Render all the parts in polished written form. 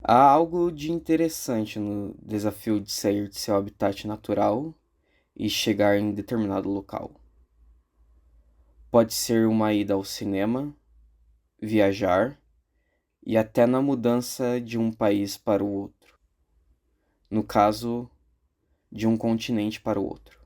Há algo de interessante no desafio de sair de seu habitat natural e chegar em determinado local. Pode ser uma ida ao cinema, viajar e até na mudança de um país para o outro. No caso, de um continente para o outro.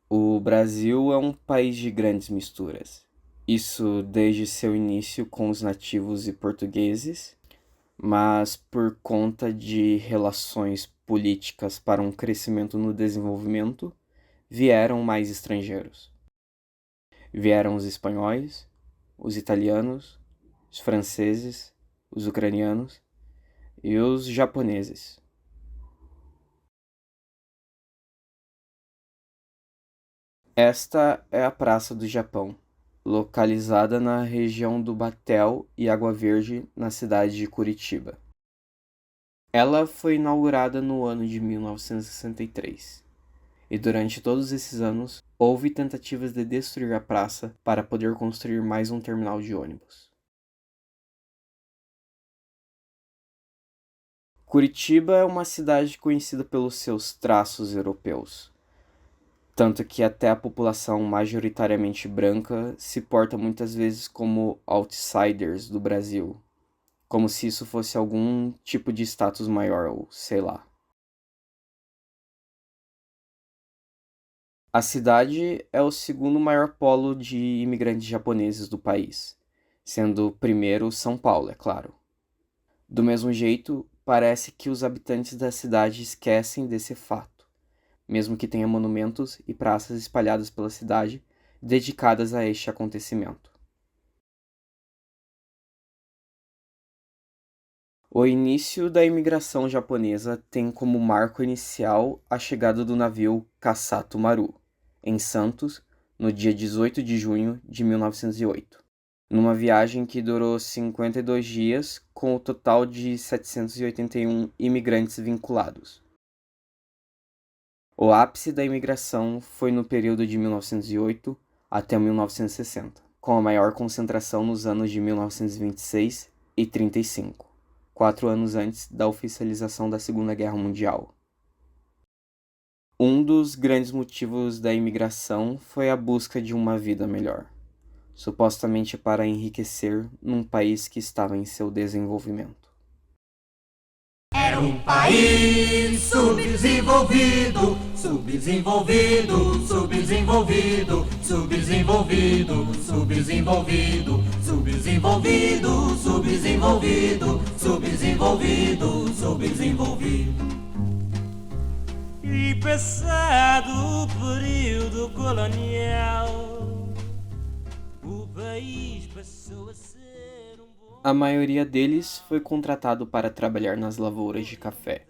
O Brasil é um país de grandes misturas. Isso desde seu início com os nativos e portugueses, mas por conta de relações políticas para um crescimento no desenvolvimento, vieram mais estrangeiros. Vieram os espanhóis, os italianos, os franceses, os ucranianos e os japoneses. Esta é a Praça do Japão, localizada na região do Batel e Água Verde, na cidade de Curitiba. Ela foi inaugurada no ano de 1963, e durante todos esses anos houve tentativas de destruir a praça para poder construir mais um terminal de ônibus. Curitiba é uma cidade conhecida pelos seus traços europeus, tanto que até a população majoritariamente branca se porta muitas vezes como outsiders do Brasil, como se isso fosse algum tipo de status maior ou sei lá. A cidade é o segundo maior polo de imigrantes japoneses do país, sendo o primeiro São Paulo, é claro. Do mesmo jeito, parece que os habitantes da cidade esquecem desse fato, mesmo que tenha monumentos e praças espalhadas pela cidade dedicadas a este acontecimento. O início da imigração japonesa tem como marco inicial a chegada do navio Kasato Maru, em Santos, no dia 18 de junho de 1908, numa viagem que durou 52 dias, com o total de 781 imigrantes vinculados. O ápice da imigração foi no período de 1908 até 1960, com a maior concentração nos anos de 1926 e 35. 4 anos antes da oficialização da Segunda Guerra Mundial. Um dos grandes motivos da imigração foi a busca de uma vida melhor, supostamente para enriquecer num país que estava em seu desenvolvimento. Era um país subdesenvolvido, subdesenvolvido, subdesenvolvido, subdesenvolvido, subdesenvolvido, subdesenvolvido, subdesenvolvido, subdesenvolvido, subdesenvolvido. E passado o período colonial, o país passou a ser A maioria deles foi contratado para trabalhar nas lavouras de café,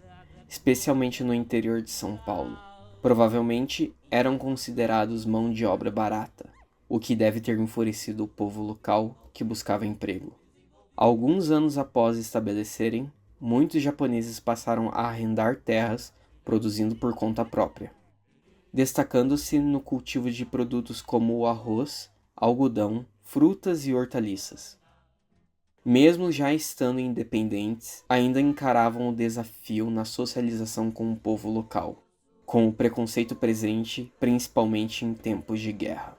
especialmente no interior de São Paulo. Provavelmente eram considerados mão de obra barata, o que deve ter enfurecido o povo local que buscava emprego. Alguns anos após estabelecerem, muitos japoneses passaram a arrendar terras produzindo por conta própria, destacando-se no cultivo de produtos como o arroz, algodão, frutas e hortaliças. Mesmo já estando independentes, ainda encaravam o desafio na socialização com o povo local, com o preconceito presente principalmente em tempos de guerra.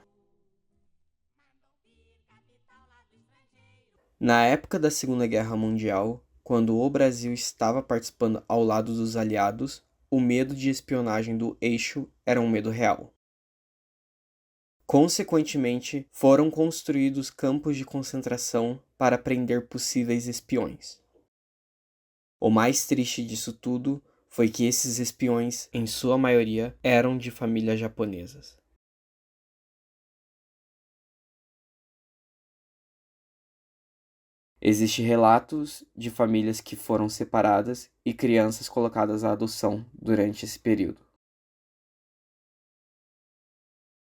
Na época da Segunda Guerra Mundial, quando o Brasil estava participando ao lado dos aliados, o medo de espionagem do Eixo era um medo real. Consequentemente, foram construídos campos de concentração para prender possíveis espiões. O mais triste disso tudo foi que esses espiões, em sua maioria, eram de famílias japonesas. Existem relatos de famílias que foram separadas e crianças colocadas à adoção durante esse período.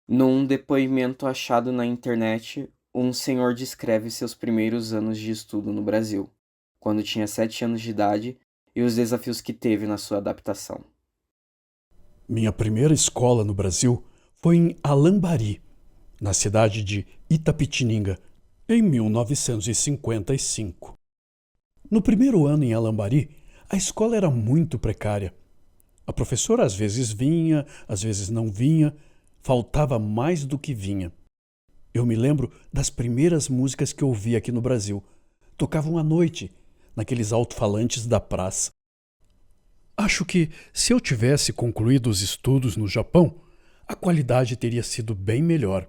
Num depoimento achado na internet, um senhor descreve seus primeiros anos de estudo no Brasil, quando tinha 7 anos de idade e os desafios que teve na sua adaptação. Minha primeira escola no Brasil foi em Alambari, na cidade de Itapetininga, em 1955. No primeiro ano em Alambari, a escola era muito precária. A professora às vezes vinha, às vezes não vinha, faltava mais do que vinha. Eu me lembro das primeiras músicas que ouvi aqui no Brasil. Tocavam à noite, naqueles alto-falantes da praça. Acho que, se eu tivesse concluído os estudos no Japão, a qualidade teria sido bem melhor.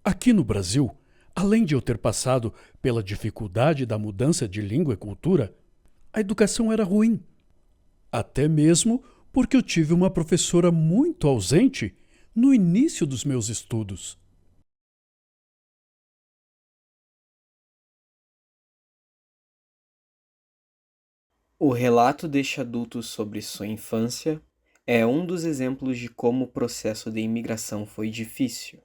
Aqui no Brasil, além de eu ter passado pela dificuldade da mudança de língua e cultura, a educação era ruim. Até mesmo porque eu tive uma professora muito ausente no início dos meus estudos. O relato deste adulto sobre sua infância é um dos exemplos de como o processo de imigração foi difícil.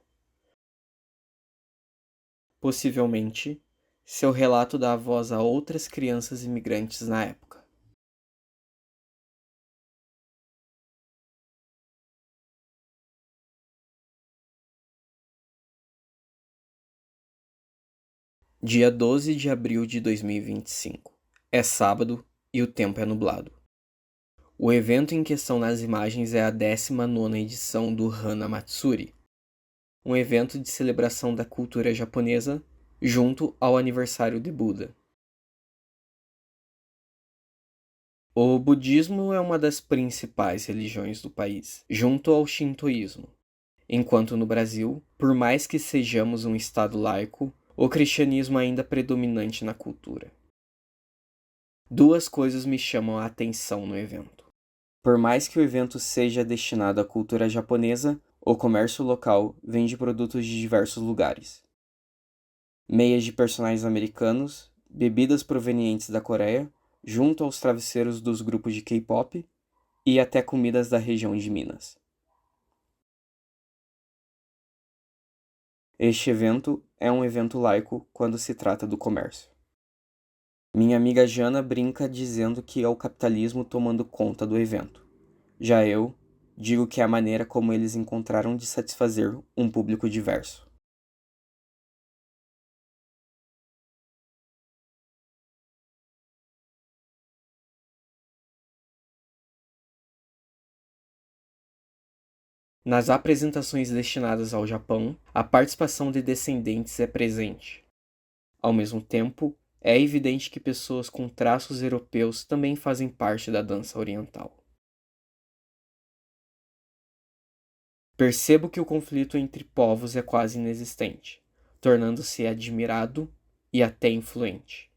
Possivelmente, seu relato dá voz a outras crianças imigrantes na época. Dia 12 de abril de 2025. É sábado e o tempo é nublado. O evento em questão nas imagens é a 19ª edição do Hana Matsuri, um evento de celebração da cultura japonesa junto ao aniversário de Buda. O budismo é uma das principais religiões do país, junto ao shintoísmo, enquanto no Brasil, por mais que sejamos um estado laico, o cristianismo é ainda predominante na cultura. Duas coisas me chamam a atenção no evento. Por mais que o evento seja destinado à cultura japonesa, o comércio local vende produtos de diversos lugares. Meias de personagens americanos, bebidas provenientes da Coreia, junto aos travesseiros dos grupos de K-pop e até comidas da região de Minas. Este evento é um evento laico quando se trata do comércio. Minha amiga Jana brinca dizendo que é o capitalismo tomando conta do evento. Já eu digo que é a maneira como eles encontraram de satisfazer um público diverso. Nas apresentações destinadas ao Japão, a participação de descendentes é presente. Ao mesmo tempo, é evidente que pessoas com traços europeus também fazem parte da dança oriental. Percebo que o conflito entre povos é quase inexistente, tornando-se admirado e até influente.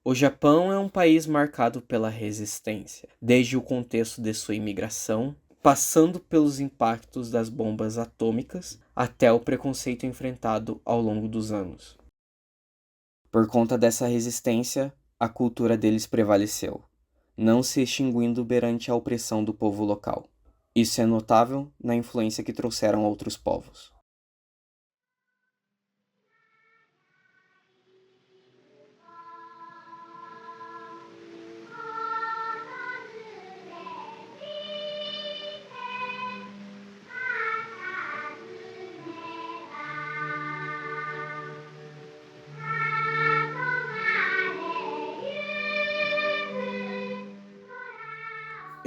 O Japão é um país marcado pela resistência, desde o contexto de sua imigração, passando pelos impactos das bombas atômicas até o preconceito enfrentado ao longo dos anos. Por conta dessa resistência, a cultura deles prevaleceu, não se extinguindo perante a opressão do povo local. Isso é notável na influência que trouxeram outros povos.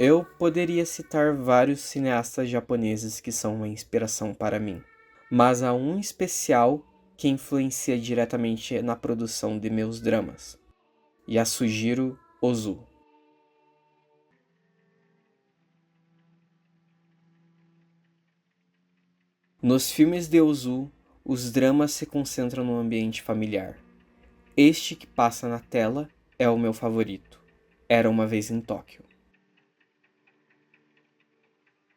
Eu poderia citar vários cineastas japoneses que são uma inspiração para mim, mas há um especial que influencia diretamente na produção de meus dramas: Yasujiro Ozu. Nos filmes de Ozu, os dramas se concentram no ambiente familiar. Este que passa na tela é o meu favorito. Era uma vez em Tóquio.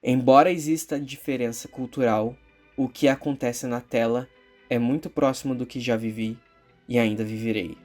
Embora exista diferença cultural, o que acontece na tela é muito próximo do que já vivi e ainda viverei.